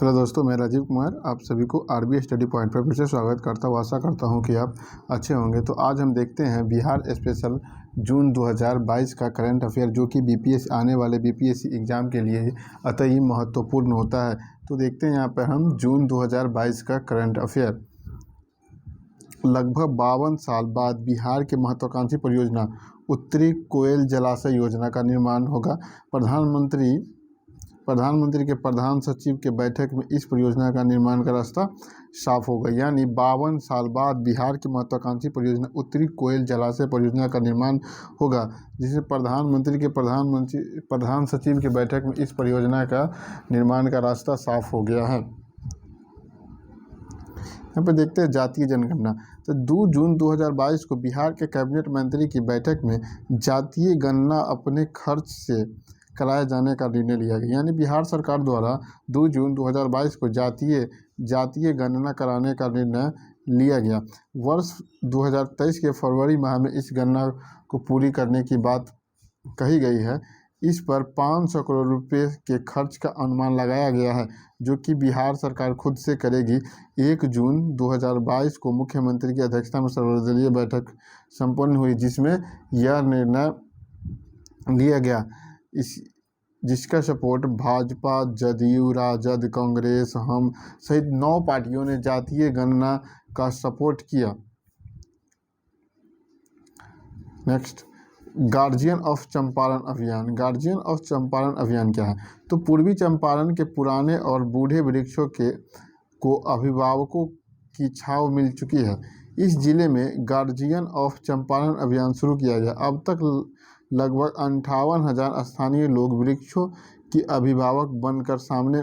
Hello दोस्तों, मैं राजीव कुमार आप सभी को आरबी स्टडी पॉइंट पर फिर से स्वागत करता हूँ। आशा करता हूँ कि आप अच्छे होंगे। तो आज हम देखते हैं बिहार स्पेशल जून 2022 का करंट अफेयर, जो कि बीपीएस आने वाले बीपीएससी एग्ज़ाम के लिए अतः ही महत्वपूर्ण होता है। तो देखते हैं यहाँ पर हम जून 2022 का करंट अफेयर। लगभग 52 साल बाद बिहार की महत्वाकांक्षी परियोजना उत्तरी कोयल जलाशय योजना का निर्माण होगा। प्रधानमंत्री के प्रधान सचिव के बैठक में इस परियोजना का निर्माण का रास्ता साफ हो गया। यानी 52 साल बाद बिहार की महत्वाकांक्षी परियोजना उत्तरी कोयल जलाशय परियोजना का निर्माण होगा, जिसे प्रधानमंत्री के प्रधान सचिव की बैठक में इस परियोजना का निर्माण का रास्ता साफ हो गया है। यहाँ पे देखते हैं जातीय जनगणना। तो 2 जून 2022 को बिहार के कैबिनेट मंत्री की बैठक में जातीय गणना अपने खर्च से कराए जाने का निर्णय लिया गया। यानी बिहार सरकार द्वारा 2 जून 2022 को जातीय गणना कराने का निर्णय लिया गया। वर्ष 2023 के फरवरी माह में इस गणना को पूरी करने की बात कही गई है। इस पर 500 करोड़ रुपए के खर्च का अनुमान लगाया गया है, जो कि बिहार सरकार खुद से करेगी। 1 जून 2022 को मुख्यमंत्री की अध्यक्षता में सर्वदलीय बैठक संपन्न हुई, जिसमें यह निर्णय लिया गया। जिसका सपोर्ट भाजपा, जदयू, राजद, कांग्रेस, हम सहित 9 पार्टियों ने जातीय गणना का सपोर्ट किया। नेक्स्ट, गार्जियन ऑफ चंपारण अभियान। गार्जियन ऑफ चंपारण अभियान क्या है? तो पूर्वी चंपारण के पुराने और बूढ़े वृक्षों को अभिभावकों की छांव मिल चुकी है। इस जिले में गार्जियन ऑफ चंपारण अभियान शुरू किया गया। अब तक लगभग 58,000 स्थानीय लोग वृक्षों की अभिभावक बनकर सामने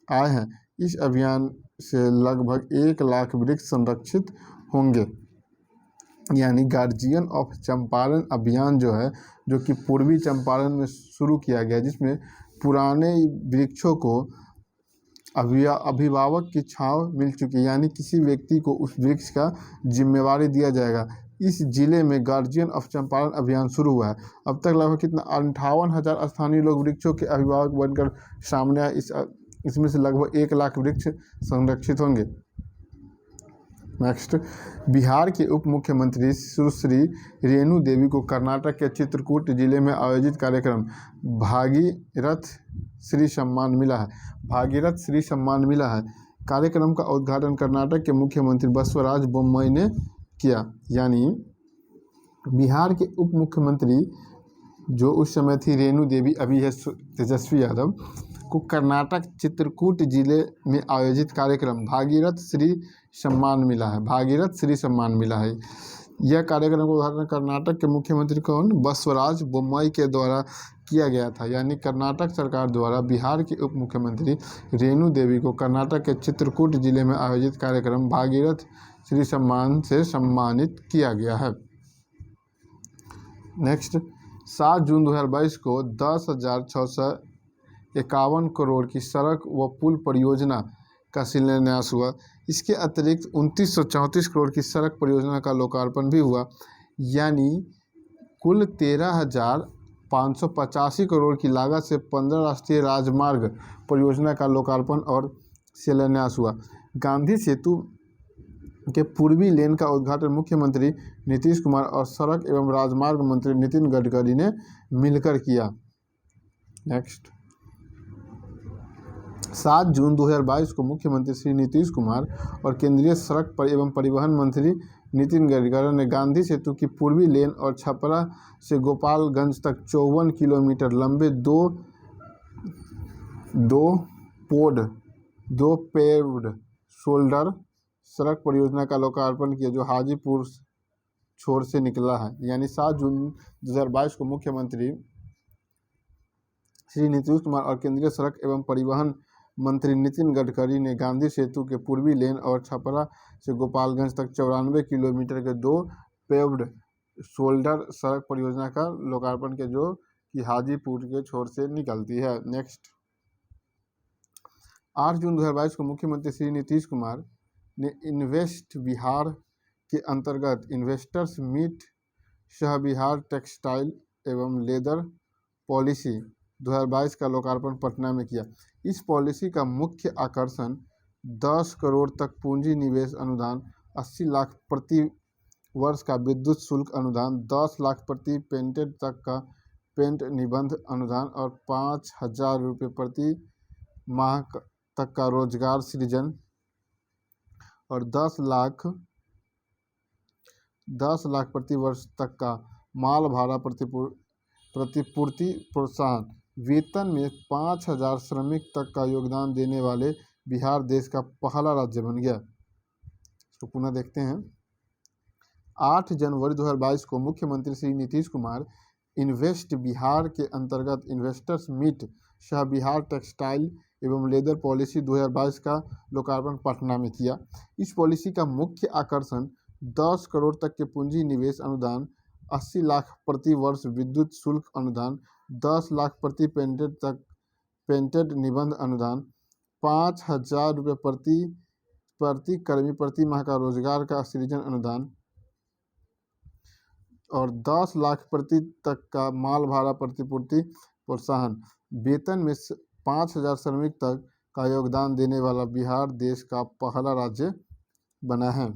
आए हैं। इस अभियान से लगभग 1 लाख वृक्ष संरक्षित होंगे। यानी गार्जियन ऑफ चंपारण अभियान जो है, जो कि पूर्वी चंपारण में शुरू किया गया, जिसमें पुराने वृक्षों को अभिभावक की छांव मिल चुकी है। यानी किसी व्यक्ति को उस वृक्ष का जिम्मेवारी दिया जाएगा। इस जिले में गार्जियन ऑफ चंपारण अभियान शुरू हुआ है। अब तक लगभग कितना 58,000 स्थानीय लोग वृक्षों के अभिभावक बनकर सामने आए। इसमें से लगभग 1 लाख वृक्ष संरक्षित होंगे। नेक्स्ट, बिहार के उप मुख्यमंत्री सुश्री रेणु देवी को कर्नाटक के चित्रकूट जिले में आयोजित कार्यक्रम भागीरथ श्री सम्मान मिला है। भागीरथ श्री सम्मान मिला है। कार्यक्रम का उद्घाटन कर्नाटक के मुख्यमंत्री बसवराज बोम्मई ने किया। यानी बिहार के उप मुख्यमंत्री जो उस समय थी रेणु देवी, अभी है तेजस्वी यादव, को कर्नाटक चित्रकूट जिले में आयोजित कार्यक्रम भागीरथ श्री सम्मान मिला है। भागीरथ श्री सम्मान मिला है। यह कार्यक्रम का उद्घाटन कर्नाटक के मुख्यमंत्री कौन? बसवराज बोम्मई के द्वारा किया गया था। यानी कर्नाटक सरकार द्वारा बिहार के उप मुख्यमंत्री रेणु देवी को कर्नाटक के चित्रकूट जिले में आयोजित कार्यक्रम भागीरथ श्री सम्मान से सम्मानित किया गया है। नेक्स्ट, 7 जून 2022 को 10,651 करोड़ की सड़क व पुल परियोजना का शिलान्यास हुआ। इसके अतिरिक्त 2,934 करोड़ की सड़क परियोजना का लोकार्पण भी हुआ। यानी कुल 13,585 करोड़ की लागत से 15 राष्ट्रीय राजमार्ग परियोजना का लोकार्पण और शिलान्यास हुआ। गांधी सेतु के पूर्वी लेन का उद्घाटन मुख्यमंत्री नीतीश कुमार और सड़क एवं राजमार्ग मंत्री नितिन गडकरी ने मिलकर किया। नेक्स्ट, 7 जून 2022 को मुख्यमंत्री श्री नीतीश कुमार और केंद्रीय सड़क एवं परिवहन मंत्री नितिन गडकरी ने गांधी सेतु की पूर्वी लेन और छपरा से गोपालगंज तक 54 किलोमीटर लंबे दो पेव्ड शोल्डर सड़क परियोजना का लोकार्पण किया, जो हाजीपुर छोर से निकला है। यानी 7 जून 2022 को मुख्यमंत्री श्री नीतीश कुमार और केंद्रीय सड़क एवं परिवहन मंत्री नितिन गडकरी ने गांधी सेतु के पूर्वी लेन और छपरा से गोपालगंज तक 94 किलोमीटर के 2 पेव्ड शोल्डर सड़क परियोजना का लोकार्पण किया, जो कि हाजीपुर के छोर से निकलती है। नेक्स्ट, 8 जून 2022 को मुख्यमंत्री श्री नीतीश कुमार ने इन्वेस्ट बिहार के अंतर्गत इन्वेस्टर्स मीट सह बिहार टेक्सटाइल एवं लेदर पॉलिसी 2022 का लोकार्पण पटना में किया। इस पॉलिसी का मुख्य आकर्षण 10 करोड़ तक पूंजी निवेश अनुदान, 80 लाख प्रति वर्ष का विद्युत शुल्क अनुदान, 10 लाख प्रति पेटेंट तक का पेटेंट निबंध अनुदान और 5,000 रुपये प्रति माह तक का रोजगार सृजन और 10 लाख प्रति वर्ष तक का माल भाड़ा प्रतिपूर्ति प्रोत्साहन। वेतन में 5,000 श्रमिक तक का योगदान देने वाले बिहार देश का पहला राज्य बन गया। तो पुनः देखते हैं। 8 जनवरी 2022 को मुख्यमंत्री श्री नीतीश कुमार इन्वेस्ट बिहार के अंतर्गत इन्वेस्टर्स मीट सह बिहार टेक्सटाइल एवं लेदर पॉलिसी 2022 का लोकार्पण पटना में किया। इस पॉलिसी का मुख्य आकर्षण 10 करोड़ तक के पूंजी निवेश अनुदान, 80 लाख प्रति वर्ष विद्युत शुल्क अनुदान, 10 लाख प्रति पेटेंट निबंध अनुदान, 5,000 रुपये प्रति कर्मी प्रति माह का रोजगार का सृजन अनुदान और 10 लाख प्रति तक का माल भाड़ा प्रतिपूर्ति प्रोत्साहन। वेतन में 5,000 श्रमिक तक का योगदान देने वाला बिहार देश का पहला राज्य बना है।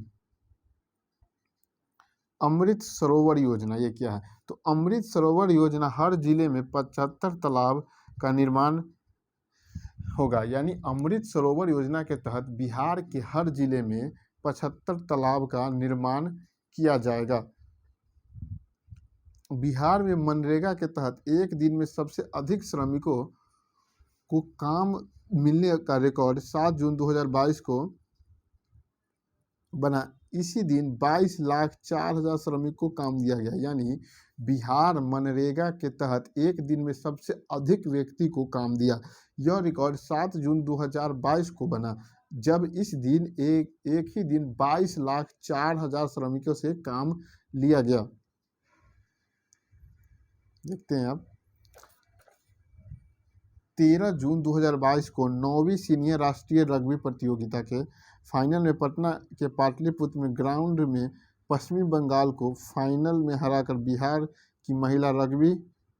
अमृत सरोवर योजना ये क्या है? तो अमृत सरोवर योजना हर जिले में 75 तालाब का निर्माण होगा। यानी अमृत सरोवर योजना के तहत बिहार के हर जिले में 75 तालाब का निर्माण किया जाएगा। बिहार में मनरेगा के तहत एक दिन में सबसे अधिक श्रमिकों को काम मिलने का रिकॉर्ड 7 जून 2022 को बना। इसी दिन 22,04,000 श्रमिकों को काम दिया गया। यानी बिहार मनरेगा के तहत एक दिन में सबसे अधिक व्यक्ति को काम दिया। यह रिकॉर्ड 7 जून 2022 को बना, जब इस दिन एक ही दिन 22,04,000 श्रमिकों से काम लिया गया। देखते हैं अब 13 जून 2022 को 9वीं सीनियर राष्ट्रीय रग्बी प्रतियोगिता के फाइनल में पटना के पाटलिपुत्र में ग्राउंड में पश्चिमी बंगाल को फाइनल में हराकर बिहार की महिला रग्बी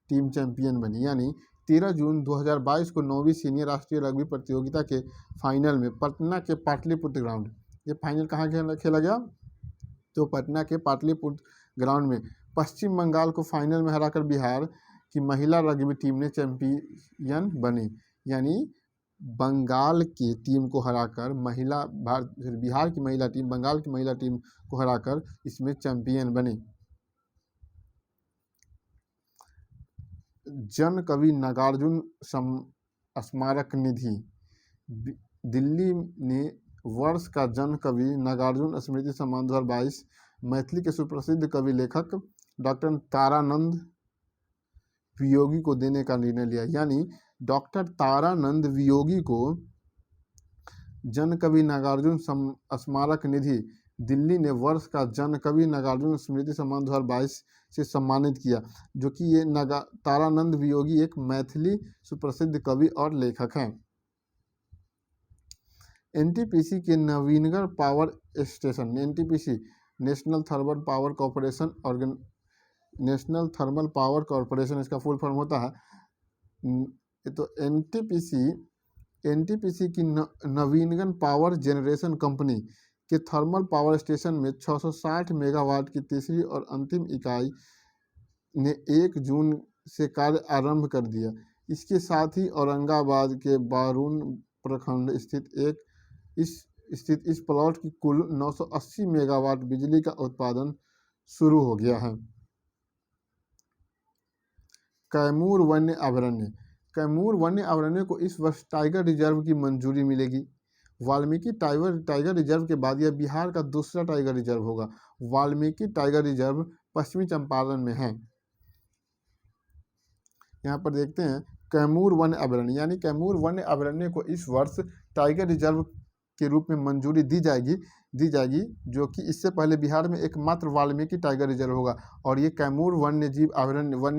टीम चैंपियन बनी। यानी 13 जून 2022 को 9वीं सीनियर राष्ट्रीय रग्बी प्रतियोगिता के फाइनल में पटना के पाटलिपुत्र ग्राउंड, ये फाइनल कहाँ खेला गया? तो पटना के पाटलिपुत्र ग्राउंड में पश्चिम बंगाल को फाइनल में हराकर बिहार की महिला रग्बी टीम ने चैंपियन बनी। यानी बंगाल की टीम को हराकर बिहार की महिला टीम बंगाल की महिला टीम को हराकर इसमें चैंपियन बनी। जन कवि नागार्जुन स्मारक निधि। दिल्ली ने वर्ष का जन कवि नागार्जुन स्मृति सम्मान 2022 मैथिली के सुप्रसिद्ध कवि लेखक डॉक्टर तारानंद वियोगी को देने का निर्णय लिया। यानी डॉक्टर तारानंद वियोगी को जन कवि नागार्जुन स्मारक निधि दिल्ली ने वर्ष का जन कवि नागार्जुन स्मृति सम्मान 2022 से सम्मानित किया, जो कि ये तारानंद वियोगी एक मैथिली सुप्रसिद्ध कवि और लेखक हैं। एनटीपीसी के Navinagarh power station, NTPC National Thermal Power Corporation National Thermal Power Corporation इसका फुल फॉर्म होता है। तो एनटीपीसी की नवीनगढ़ पावर जनरेशन कंपनी के थर्मल पावर स्टेशन में 660 मेगावाट की तीसरी और अंतिम इकाई ने 1 जून से कार्य आरंभ कर दिया। इसके साथ ही औरंगाबाद के बारून प्रखंड स्थित इस प्लॉट की कुल 980 मेगावाट बिजली का उत्पादन शुरू हो गया है। कैमूर वन्य अभयारण्य। कैमूर वन्य अभयारण्य को इस वर्ष टाइगर रिजर्व की मंजूरी मिलेगी। वाल्मीकि टाइगर रिजर्व के बाद यह बिहार का दूसरा टाइगर रिजर्व होगा। वाल्मीकि टाइगर रिजर्व पश्चिमी चंपारण में है। यहाँ पर देखते हैं कैमूर वन्य अभयारण्य, यानी कैमूर वन्य अभयारण्य को इस वर्ष टाइगर रिजर्व के रूप में मंजूरी दी जाएगी, जो कि इससे पहले बिहार में एकमात्र वाल्मीकि टाइगर रिजर्व होगा और ये कैमूर वन्य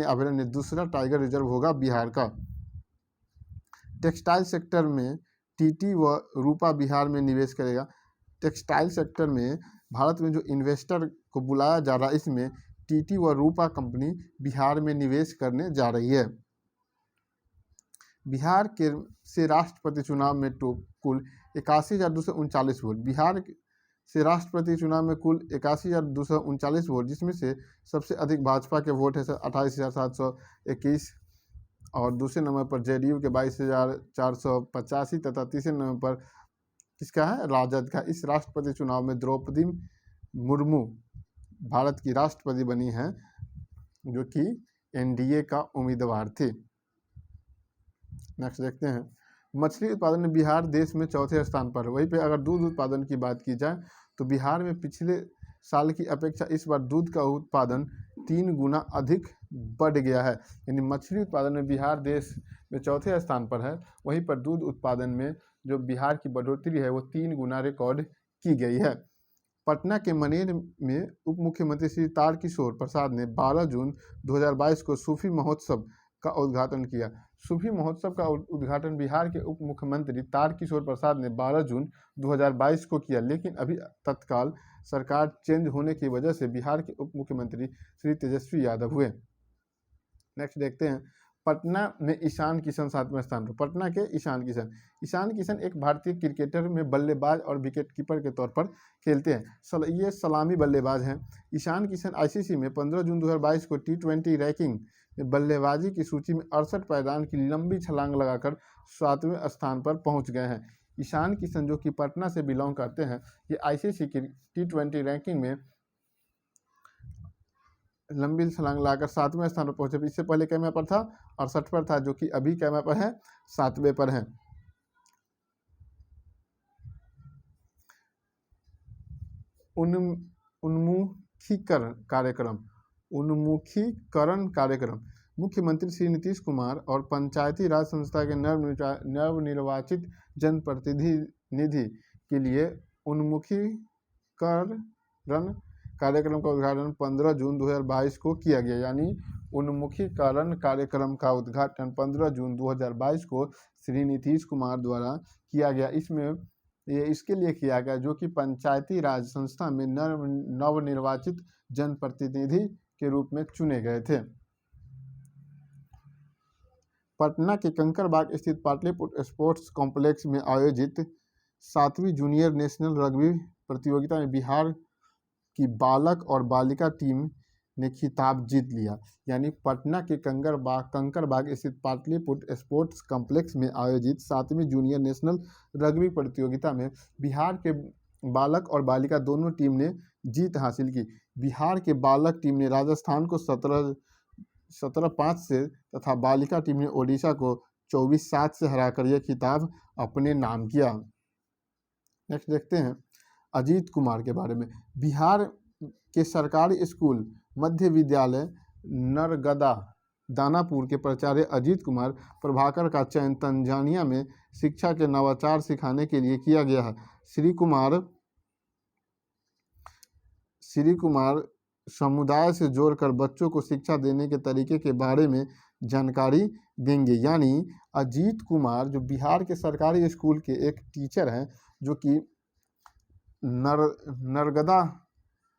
अभयारण्य दूसरा टाइगर रिजर्व होगा बिहार का। टेक्सटाइल सेक्टर में टीटी व रूपा बिहार में निवेश करेगा। टेक्सटाइल सेक्टर में भारत में जो इन्वेस्टर को बुलाया जा रहा है, इसमें टीटी व रूपा कंपनी बिहार में निवेश करने जा रही है। बिहार के से राष्ट्रपति चुनाव में कुल 81,239 वोट। बिहार से राष्ट्रपति चुनाव में कुल 81,239 वोट, जिसमें से सबसे अधिक भाजपा के वोट है 28,721 और दूसरे नंबर पर जेडीयू के 22,485 तथा तीसरे नंबर पर किसका है, राजद का। इस राष्ट्रपति चुनाव में द्रौपदी मुर्मू भारत की राष्ट्रपति बनी हैं, जो कि एनडीए का उम्मीदवार थे। नेक्स्ट देखते हैं, मछली उत्पादन में बिहार देश में चौथे स्थान पर। वहीं पे अगर दूध उत्पादन की बात की जाए तो बिहार में पिछले साल की अपेक्षा इस बार दूध का उत्पादन 3 गुना अधिक बढ़ गया है। यानी मछली उत्पादन में बिहार देश में चौथे स्थान पर है, वहीं पर दूध उत्पादन में जो बिहार की बढ़ोतरी है वो 3 गुना रिकॉर्ड की गई है। पटना के मनेर में उप मुख्यमंत्री श्री तारकिशोर प्रसाद ने 12 जून 2022 को सूफी महोत्सव का उद्घाटन किया। सूफी महोत्सव का उद्घाटन बिहार के उप मुख्यमंत्री तारकिशोर प्रसाद ने 12 जून 2022 को किया, लेकिन अभी तत्काल सरकार चेंज होने की वजह से बिहार के उप मुख्यमंत्री श्री तेजस्वी यादव हुए। नेक्स्ट देखते हैं, पटना में ईशान किशन 7वें स्थान पर। पटना के ईशान किशन एक भारतीय क्रिकेटर में बल्लेबाज और विकेट कीपर के तौर पर खेलते हैं। ये सलामी बल्लेबाज हैं। ईशान किशन आईसीसी में 15 जून 2022 को T20 रैंकिंग में बल्लेबाजी की सूची में 68 पायदान की लंबी छलांग लगाकर 7वें स्थान पर पहुंच गए हैं। ईशान किशन जो कि पटना से बिलोंग करते हैं, ये आईसीसी की T20 रैंकिंग में लंबी छलांग लाकर 7वें स्थान पर पहुंचे। इससे पहले कैमरा पर था 68 पर था, जो कि अभी कैमरा पर है 7वें पर है। उन्मुखीकरण कार्यक्रम मुख्यमंत्री श्री नीतीश कुमार और पंचायती राज संस्था के नवनिर्वाचित जनप्रतिनिधि के लिए उन्मुखीकरण कार्यक्रम का उद्घाटन 15 जून 2022 को किया गया। यानी उन्मुखीकरण कार्यक्रम का उद्घाटन 15 जून 2022 को श्री नीतीश कुमार द्वारा किया गया। ये इसके लिए किया गया जो कि पंचायती राज संस्था में नवनिर्वाचित जनप्रतिनिधि के रूप में चुने गए थे। पटना के कंकड़बाग स्थित पाटलिपुत्र स्पोर्ट्स कॉम्प्लेक्स में आयोजित 7वीं जूनियर नेशनल रग्बी प्रतियोगिता में बिहार की बालक और बालिका टीम ने खिताब जीत लिया। यानी पटना के कंकड़बाग स्थित पाटलिपुत्र स्पोर्ट्स कॉम्प्लेक्स में आयोजित 7वीं जूनियर नेशनल रग्बी प्रतियोगिता में बिहार के बालक और बालिका दोनों टीम ने जीत हासिल की। बिहार के बालक टीम ने राजस्थान को 17-5 से तथा बालिका टीम ने ओडिशा को 24-7 से हराकर यह खिताब अपने नाम किया। नेक्स्ट देखते हैं अजीत कुमार के बारे में। बिहार के सरकारी स्कूल मध्य विद्यालय नरगदा दानापुर के प्राचार्य अजीत कुमार प्रभाकर का चयन तंजानिया में शिक्षा के नवाचार सिखाने के लिए किया गया है। श्री कुमार समुदाय से जोड़कर बच्चों को शिक्षा देने के तरीके के बारे में जानकारी देंगे। यानी अजीत कुमार जो बिहार के सरकारी स्कूल के एक टीचर हैं, जो कि नरगदा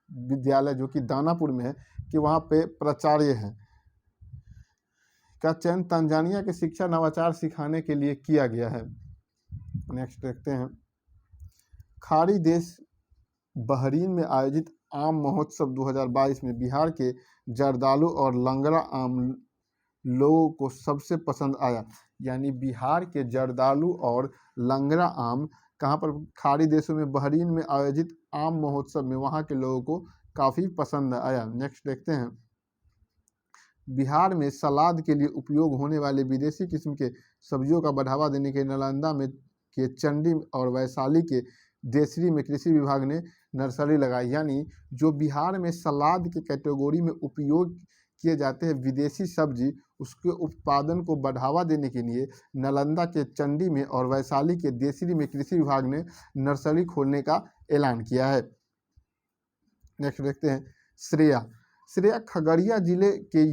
विद्यालय जो कि दानापुर में है कि वहाँ पे प्राचार्य हैं, का चयन तंजानिया के शिक्षा नवाचार सिखाने के लिए किया गया है। नेक्स्ट देखते हैं खाड़ी देश बहरीन में आयोजित आम महोत्सव 2022 में बिहार के जर्दालू और लंगड़ा आम लोगों को सबसे पसंद आया। यानी बिहार के जर्दालू और लंगड़ा आम कहाँ पर, खाड़ी देशों में बहरीन में आयोजित आम महोत्सव में वहाँ के लोगों को काफ़ी पसंद आया। नेक्स्ट देखते हैं बिहार में सलाद के लिए उपयोग होने वाले विदेशी किस्म के सब्जियों का बढ़ावा देने के नालंदा में के चंडी और वैशाली के देसरी में कृषि विभाग ने नर्सरी लगाई। यानी जो बिहार में सलाद के कैटेगरी में उपयोग किए जाते हैं विदेशी सब्जी, उसके उत्पादन को बढ़ावा देने के लिए नालंदा के चंडी में और वैशाली के देसरी में कृषि विभाग ने नर्सरी खोलने का ऐलान किया है। नेक्स्ट देखते हैं श्रेया खगड़िया जिले के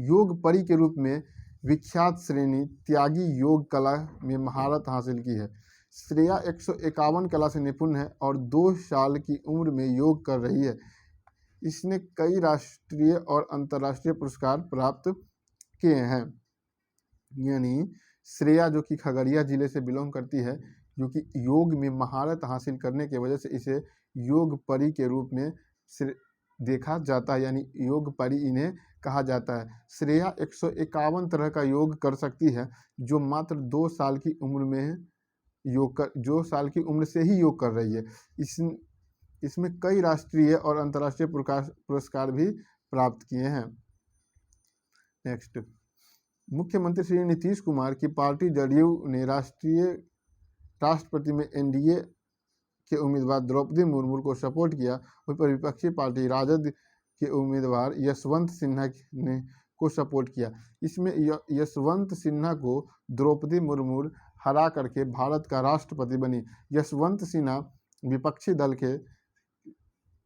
योग परी के रूप में विख्यात श्रेणी त्यागी योग कला में महारत हासिल की है। श्रेया 151 कला से निपुण है और 2 साल की उम्र में योग कर रही है। इसने कई राष्ट्रीय और अंतर्राष्ट्रीय पुरस्कार प्राप्त किए हैं। यानी श्रेया जो कि खगड़िया जिले से बिलोंग करती है, जो कि योग में महारत हासिल करने की वजह से इसे योग परी के रूप में देखा जाता है, यानी योग परी इन्हें कहा जाता है। श्रेया 151 तरह का योग कर सकती है, जो मात्र 2 साल की उम्र में जो साल की उम्र से ही योग कर रही है। इसमें कई राष्ट्रीय और अंतर्राष्ट्रीय पुरस्कार भी प्राप्त किए हैं। नेक्स्ट, मुख्यमंत्री श्री नीतीश कुमार की पार्टी जदयू ने राष्ट्रपति में एनडीए के उम्मीदवार द्रौपदी मुर्मू को सपोर्ट किया। वहीं पर विपक्षी पार्टी राजद के उम्मीदवार यशवंत सिन्हा ने को सपोर्ट किया। इसमें यशवंत सिन्हा को द्रौपदी मुर्मू हरा करके भारत का राष्ट्रपति बनी। यशवंत सिन्हा विपक्षी दल के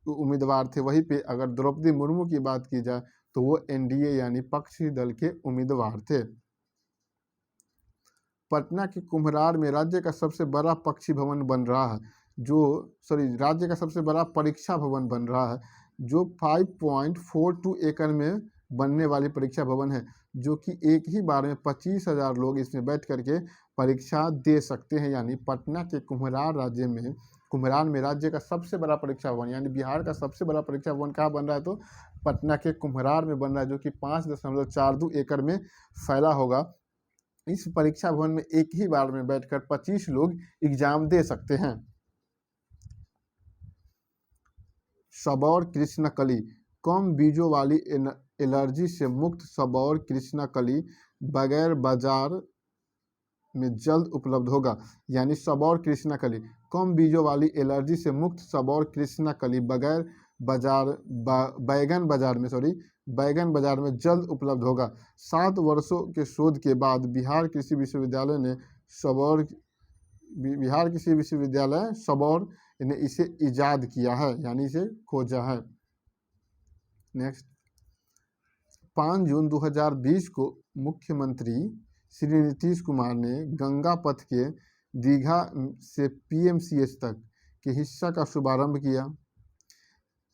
उम्मीदवार थे, वहीं पे अगर द्रौपदी मुर्मू की बात की जाए तो वो एनडीए यानी पक्षी दल के उम्मीदवार थे। पटना के कुम्हरार में राज्य का सबसे बड़ा पक्षी भवन बन रहा है, राज्य का सबसे बड़ा परीक्षा भवन बन रहा है, जो 5.42 एकड़ में बनने वाली परीक्षा भवन है, जो कि एक ही बार में 25,000 लोग इसमें बैठ करके परीक्षा दे सकते हैं। यानी पटना के कुम्हरार में राज्य का सबसे बड़ा परीक्षा भवन, यानी बिहार का सबसे बड़ा परीक्षा भवन कहाँ बन रहा है, तो पटना के कुम्हरार में बन रहा है, जो कि 5.42 एकड़ में फैला होगा। इस परीक्षा भवन में एक ही बार में बैठकर 25 लोग एग्जाम दे सकते हैं। सबौर कृष्णकली, कम बीजों वाली एलर्जी से मुक्त सबौर कृष्णकली बगैर बाजार में जल्द उपलब्ध होगा। यानी सबौर कृष्णकली, कम बीजों वाली एलर्जी से मुक्त सबौर कृष्णकली बगैर बैगन बाजार में जल्द उपलब्ध होगा। 7 वर्षों के शोध के बाद बिहार कृषि विश्वविद्यालय सबौर ने इसे इजाद किया है, यानी इसे खोजा है। नेक्स्ट, 5 जून 2020 को मुख्यमंत्री श्री नीतीश कुमार ने गंगा पथ के दीघा से पीएमसीएच तक के हिस्सा का शुभारंभ किया।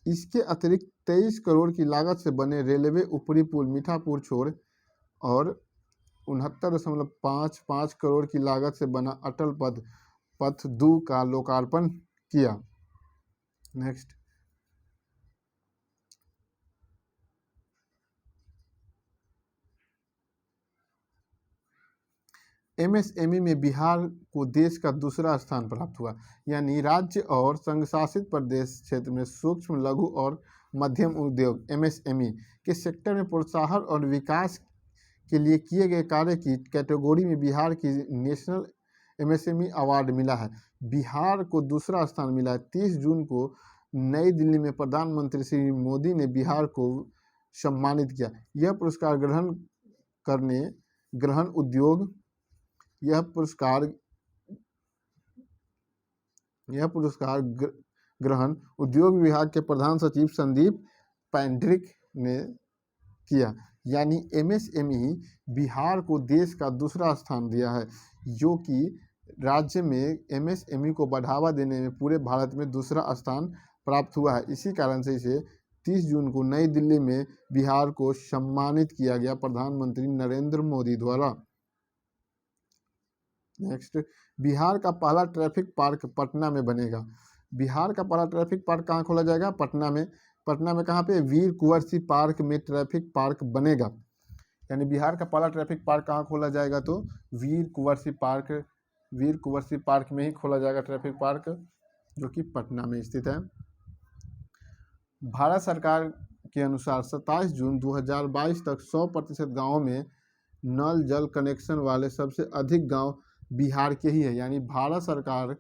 इसके अतिरिक्त 23 करोड़ की लागत से बने रेलवे ऊपरी पुल मीठापुर छोड़ और 69.55 करोड़ की लागत से बना अटल पथ 2 का लोकार्पण किया। नेक्स्ट, एमएसएमई में बिहार को देश का दूसरा स्थान प्राप्त हुआ। यानी राज्य और संघ शासित प्रदेश क्षेत्र में सूक्ष्म, लघु और मध्यम उद्योग एमएसएमई के सेक्टर में प्रोत्साहन और विकास के लिए किए गए कार्य की कैटेगरी में बिहार की नेशनल एमएसएमई अवार्ड मिला है। बिहार को दूसरा स्थान मिला है। 30 जून को नई दिल्ली में प्रधानमंत्री श्री मोदी ने बिहार को सम्मानित किया। यह पुरस्कार ग्रहण उद्योग विभाग के प्रधान सचिव संदीप पैंड्रिक ने किया। यानी एमएसएमई बिहार को देश का दूसरा स्थान दिया है, जो कि राज्य में एमएसएमई को बढ़ावा देने में पूरे भारत में दूसरा स्थान प्राप्त हुआ है। इसी कारण से इसे 30 जून को नई दिल्ली में बिहार को सम्मानित किया गया प्रधानमंत्री नरेंद्र मोदी द्वारा। नेक्स्ट, बिहार का पहला ट्रैफिक पार्क पटना में बनेगा। बिहार का पहला ट्रैफिक पार्क कहाँ खोला जाएगा? पटना में। पटना में कहाँ पे? वीर कुंवर सिंह पार्क में ट्रैफिक पार्क बनेगा। यानी बिहार का पहला ट्रैफिक पार्क कहाँ खोला जाएगा? तो वीर कुंवर सिंह पार्क में ही खोला जाएगा ट्रैफिक पार्क, जो कि पटना में स्थित है। भारत सरकार के अनुसार 27 जून 2022 तक 100% गाँवों में नल जल कनेक्शन वाले सबसे अधिक गाँव बिहार के ही है। यानी भारत सरकार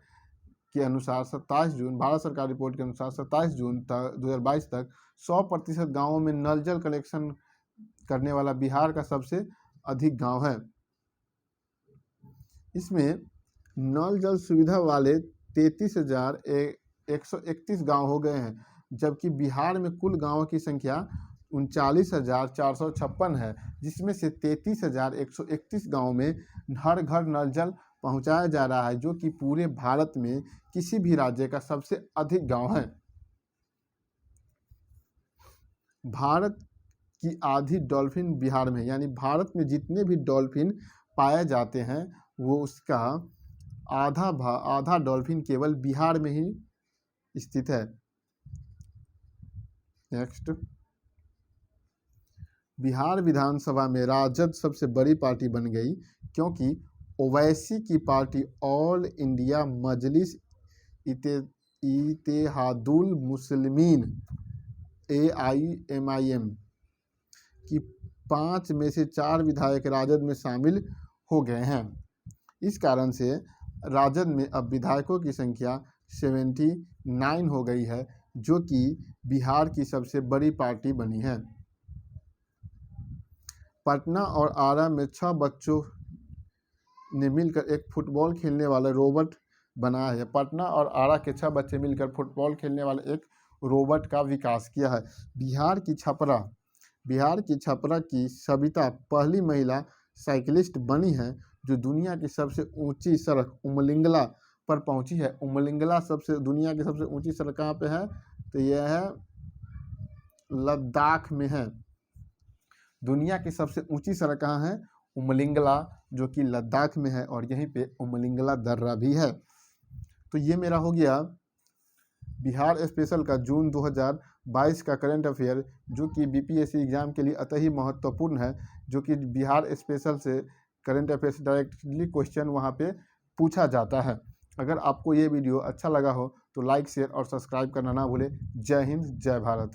के अनुसार भारत सरकार रिपोर्ट के अनुसार 27 जून 2022 तक 100% गाँवों में नल जल कनेक्शन करने वाला बिहार का सबसे अधिक गांव है। इसमें नल जल सुविधा वाले 33,131 गांव हो गए हैं, जबकि बिहार में कुल गांवों की संख्या 39,456 है, जिसमें से 33,131 गाँव में हर घर नल जल पहुंचाया जा रहा है, जो कि पूरे भारत में किसी भी राज्य का सबसे अधिक गांव है। भारत की आधी डॉल्फिन बिहार में, यानी भारत में जितने भी डॉल्फिन पाए जाते हैं वो उसका आधा डॉल्फिन केवल बिहार में ही स्थित है। नेक्स्ट, बिहार विधानसभा में राजद सबसे बड़ी पार्टी बन गई क्योंकि ओवैसी की पार्टी ऑल इंडिया मजलिस इत्तेहादुल मुस्लिमीन AIMIM की 5 में से 4 विधायक राजद में शामिल हो गए हैं। इस कारण से राजद में अब विधायकों की संख्या 79 हो गई है, जो कि बिहार की सबसे बड़ी पार्टी बनी है। पटना और आरा में 6 बच्चों ने मिलकर एक फुटबॉल खेलने वाला रोबोट बनाया है। पटना और आरा के 6 बच्चे मिलकर फुटबॉल खेलने वाले एक रोबोट का विकास किया है। बिहार की छपरा की सविता पहली महिला साइकिलिस्ट बनी है जो दुनिया की सबसे ऊंची सड़क उमलिंगला पर पहुंची है। उमलिंगला दुनिया की सबसे ऊंची सड़क कहाँ पे है? तो यह है लद्दाख में है। दुनिया की सबसे ऊंची सड़क कहाँ है? उमलिंगला, जो कि लद्दाख में है, और यहीं पे उमलिंगला दर्रा भी है। तो ये मेरा हो गया बिहार स्पेशल का जून 2022 का करंट अफेयर, जो कि BPSC एग्जाम के लिए अति ही महत्वपूर्ण है, जो कि बिहार स्पेशल से करंट अफेयर से डायरेक्टली क्वेश्चन वहाँ पे पूछा जाता है। अगर आपको ये वीडियो अच्छा लगा हो तो लाइक, शेयर और सब्सक्राइब करना ना भूलें। जय हिंद, जय भारत।